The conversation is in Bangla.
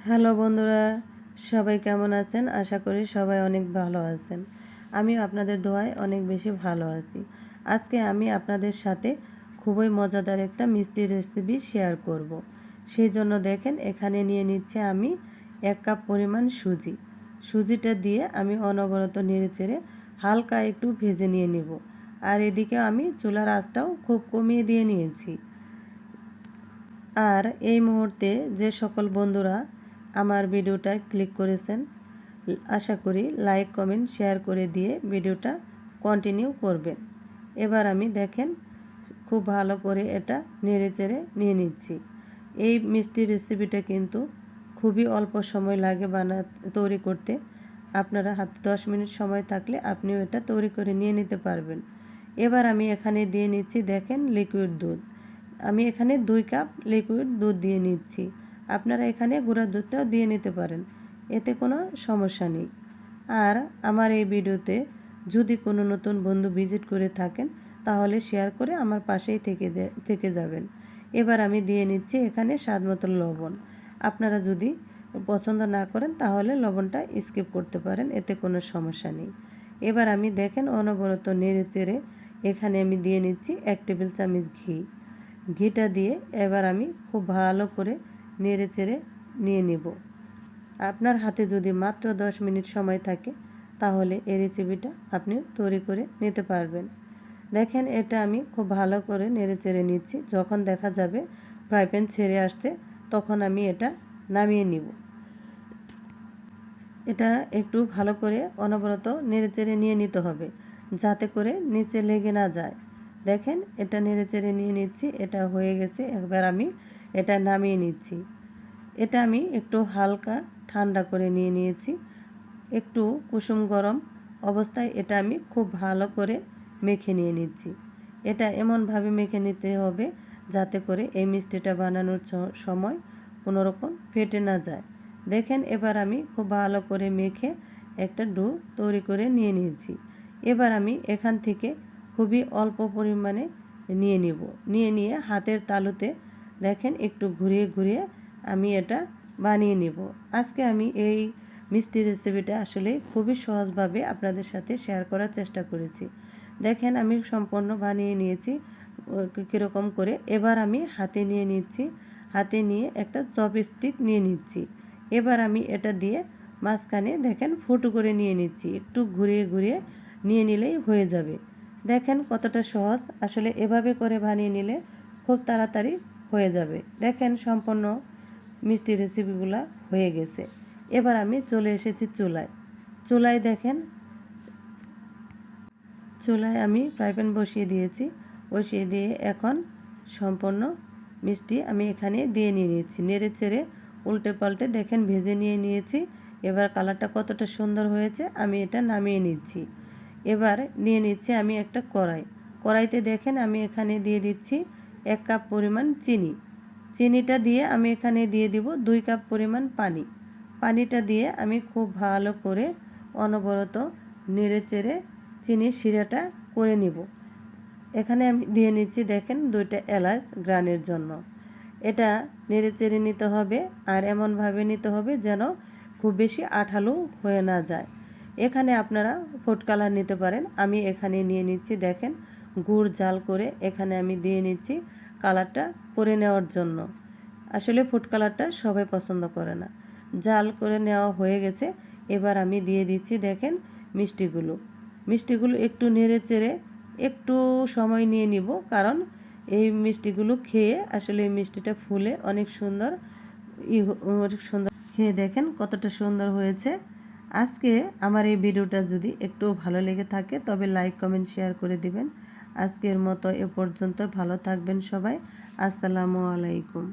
হ্যালো বন্ধুরা, সবাই কেমন আছেন? আশা করি সবাই অনেক ভালো আছেন। আমিও আপনাদের দোয়ায় অনেক বেশি ভালো আছি। আজকে আমি আপনাদের সাথে খুবই মজাদার একটা মিষ্টি রেসিপি শেয়ার করব। সেই জন্য দেখেন এখানে নিয়ে নিচ্ছে আমি 1 কাপ পরিমাণ সুজি। সুজিটা দিয়ে আমি অনবরত নেড়েচেড়ে হালকা একটু ভেজে নিয়ে নেব। আর এদিকে আমি চুলার আঁচটাও খুব কমিয়ে দিয়ে নিয়েছি। আর এই মুহূর্তে যে সকল বন্ধুরা আমার ভিডিওটা ক্লিক করেছেন, আশা করি লাইক কমেন্ট শেয়ার করে দিয়ে ভিডিওটা কন্টিনিউ করবেন। এবার আমি দেখেন খুব ভালো করে এটা নেড়েচেড়ে নিয়ে নিচ্ছি। এই মিষ্টি রেসিপিটা কিন্তু খুবই অল্প সময় লাগে তৈরি করতে। আপনারা হাতে 10 মিনিট সময় থাকলে আপনিও এটা তৈরি করে নিয়ে নিতে পারবেন। এবার আমি এখানে দিয়ে নিচ্ছি দেখেন লিকুইড দুধ। আমি এখানে 2 কাপ লিকুইড দুধ দিয়ে নিচ্ছি। আপনারা এখানে গুঁড়া দুধটাও দিয়ে নিতে পারেন, এতে কোনো সমস্যা নেই। আর আমার এই ভিডিওতে যদি কোনো নতুন বন্ধু ভিজিট করে থাকেন তাহলে শেয়ার করে আমার পাশেই থেকে যাবেন। এবার আমি দিয়ে নিচ্ছি এখানে স্বাদ মতো লবণ। আপনারা যদি পছন্দ না করেন তাহলে লবণটা স্কিপ করতে পারেন, এতে কোনো সমস্যা নেই। এবার আমি দেখেন অনবরত নেড়ে চেড়ে এখানে আমি দিয়ে নিচ্ছি 1 টেবিল চামচ ঘি। ঘিটা দিয়ে এবার আমি খুব ভালো করে নেড়ে চেড়ে নিয়ে নেব। আপনার হাতে যদি মাত্র 10 মিনিট সময় থাকে তাহলে এই রেসিপিটা আপনি তৈরি করে নিতে পারবেন। দেখেন এটা আমি খুব ভালো করে নেড়ে চেড়ে নিচ্ছি। যখন দেখা যাবে ফ্রাই প্যান ছেড়ে আসছে তখন আমি এটা নামিয়ে নিব। এটা একটু ভালো করে অনবরত নেড়ে চেড়ে নিয়ে নিতে হবে যাতে করে নিচে লেগে না যায়। দেখেন এটা নেড়ে চেড়ে নিয়ে নিচ্ছি, এটা হয়ে গেছে। একবার আমি এটা নামিয়ে নিচ্ছি। এটা আমি একটু হালকা ঠান্ডা করে নিয়ে নিয়েছি। একটু কুসুম গরম অবস্থায় এটা আমি খুব ভালো করে মেখে নিয়ে নিচ্ছি। এটা এমনভাবে মেখে নিতে হবে যাতে করে এই মিষ্টিটা বানানোর সময় কোনো রকম ফেটে না যায়। দেখেন এবার আমি খুব ভালো করে মেখে একটা ডো তৈরি করে নিয়ে নিয়েছি। এবার আমি এখান থেকে খুবই অল্প পরিমাণে নিয়ে হাতের তালুতে দেখেন একটু ঘুরিয়ে ঘুরিয়ে আমি এটা বানিয়ে নেব। আজকে আমি এই মিষ্টি রেসিপিটা আসলে খুবই সহজভাবে আপনাদের সাথে শেয়ার করার চেষ্টা করেছি। দেখেন আমি সম্পূর্ণ বানিয়ে নিয়েছি কীরকম করে। এবার আমি হাতে নিয়ে নিচ্ছি, হাতে নিয়ে একটা চপস্টিক নিয়ে নিচ্ছি। এবার আমি এটা দিয়ে মাঝখানে দেখেন ফুটো করে নিয়ে নিচ্ছি। একটু ঘুরিয়ে ঘুরিয়ে নিয়ে নিলেই হয়ে যাবে। দেখেন কতটা সহজ, আসলে এভাবে করে বানিয়ে নিলে খুব তাড়াতাড়ি হয়ে যাবে। দেখেন সম্পূর্ণ মিষ্টি রেসিপিগুলো হয়ে গেছে। এবার আমি চলে এসেছি চুলায় দেখেন চুলায় আমি ফ্রাই প্যান বসিয়ে দিয়ে এখন সম্পূর্ণ মিষ্টি আমি এখানে দিয়ে নিয়ে নিয়েছি। নেড়ে চেড়ে উল্টে পাল্টে দেখেন ভেজে নিয়ে নিয়েছি। এবার কালারটা কতটা সুন্দর হয়েছে, আমি এটা নামিয়ে নিচ্ছি। এবার নিয়ে নিচ্ছি আমি একটা কড়াইতে দেখেন আমি এখানে দিয়ে দিচ্ছি 1 কাপ পরিমাণ চিনিটা দিয়ে আমি এখানে দিয়ে দিব 2 কাপ পরিমাণ পানিটা দিয়ে আমি খুব ভালো করে অনবরত নেড়ে চেড়ে চিনির শিরাটা করে নিব। এখানে আমি দিয়ে নিচ্ছি দেখেন 2টা এলাচ গ্রানের জন্য। এটা নেড়ে চেড়ে নিতে হবে আর এমনভাবে নিতে হবে যেন খুব বেশি আঠালো হয়ে না যায়। এখানে আপনারা ফুড কালার নিতে পারেন। আমি এখানে নিয়ে নিচ্ছি দেখেন গুড় জাল করে এখানে আমি দিয়ে নিচ্ছি কালারটা করে নেওয়ার জন্য। আসলে ফুড কালারটা সবাই পছন্দ করে না। জাল করে নেওয়া হয়ে গেছে। এবার আমি দিয়ে দিচ্ছি দেখেন মিষ্টিগুলো একটু নেড়ে চেড়ে একটু সময় নিয়ে নিব, কারণ এই মিষ্টিগুলো খেয়ে আসলে এই মিষ্টিটা ফুলে অনেক সুন্দর খেয়ে দেখেন কতটা সুন্দর হয়েছে। আজকে আমার এই ভিডিওটা যদি একটু ভালো লেগে থাকে তবে লাইক কমেন্ট শেয়ার করে দিবেন। আজকের মতো এ পর্যন্ত, ভালো থাকবেন সবাই। আসসালামু আলাইকুম।